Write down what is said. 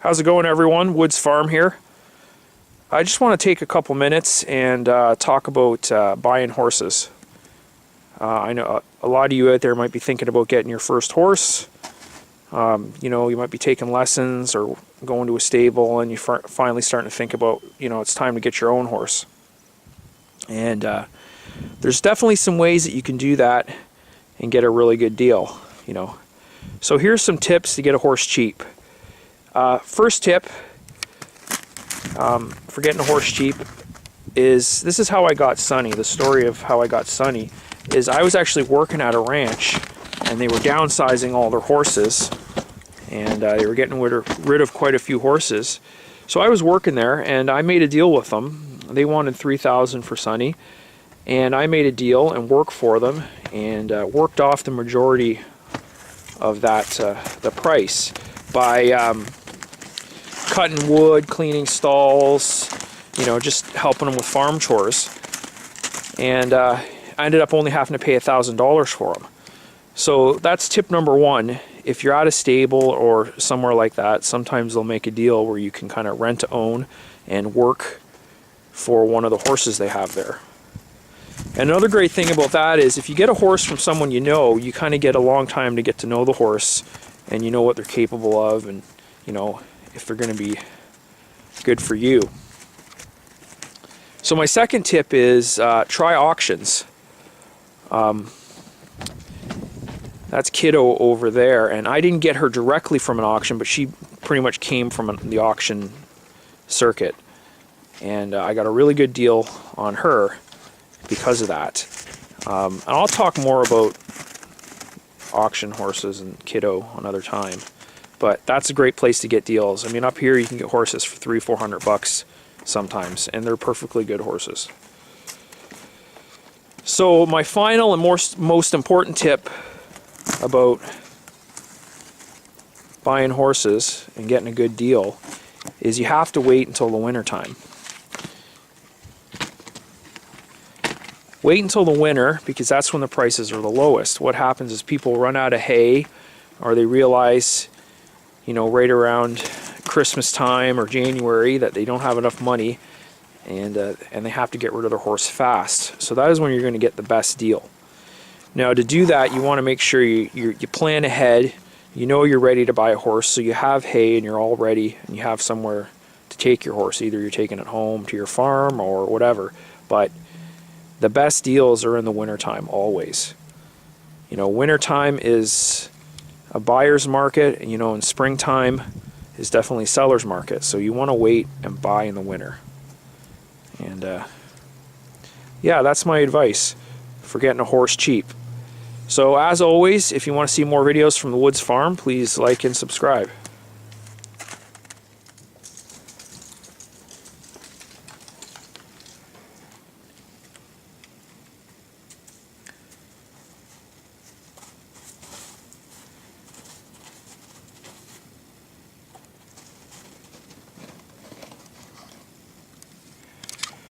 How's it going, everyone? Woods Farm here. I just want to take a couple minutes and talk about buying horses. I know a lot of you out there might be thinking about getting your first horse. You might be taking lessons or going to a stable, and you're finally starting to think about, it's time to get your own horse. And there's definitely some ways that you can do that and get a really good deal. So here's some tips to get a horse cheap. First tip for getting a horse cheap is, this is how I got Sunny. The story of how I got Sunny is I was actually working at a ranch, and they were downsizing all their horses, and they were getting rid of quite a few horses. So I was working there, and I made a deal with them. They wanted $3,000 for Sunny, and I made a deal and worked for them, and worked off the majority of that the price by cutting wood, cleaning stalls, just helping them with farm chores. And I ended up only having to pay $1,000 for them. So that's tip number one. If you're at a stable or somewhere like that, sometimes they'll make a deal where you can kind of rent to own and work for one of the horses they have there. And another great thing about that is if you get a horse from someone you kind of get a long time to get to know the horse, and you know what they're capable of, and if they're going to be good for you. So my second tip is try auctions. That's Kiddo over there, and I didn't get her directly from an auction, but she pretty much came from the auction circuit, and I got a really good deal on her because of that. And I'll talk more about auction horses and Kiddo another time, but that's a great place to get deals. I mean, up here you can get horses for $300-400 sometimes, and they're perfectly good horses. So my final and most important tip about buying horses and getting a good deal is you have to wait until the winter time. Wait until the winter, because that's when the prices are the lowest. What happens is people run out of hay, or they realize, right around Christmas time or January that they don't have enough money, and they have to get rid of their horse fast. So that is when you're going to get the best deal. Now, to do that, you want to make sure you plan ahead. You're ready to buy a horse, so you have hay and you're all ready, and you have somewhere to take your horse. Either you're taking it home to your farm or whatever, but the best deals are in the wintertime always. Wintertime is a buyer's market, and in springtime is definitely seller's market. So you want to wait and buy in the winter. And yeah, that's my advice for getting a horse cheap. So as always, if you want to see more videos from the Woods Farm, please like and subscribe.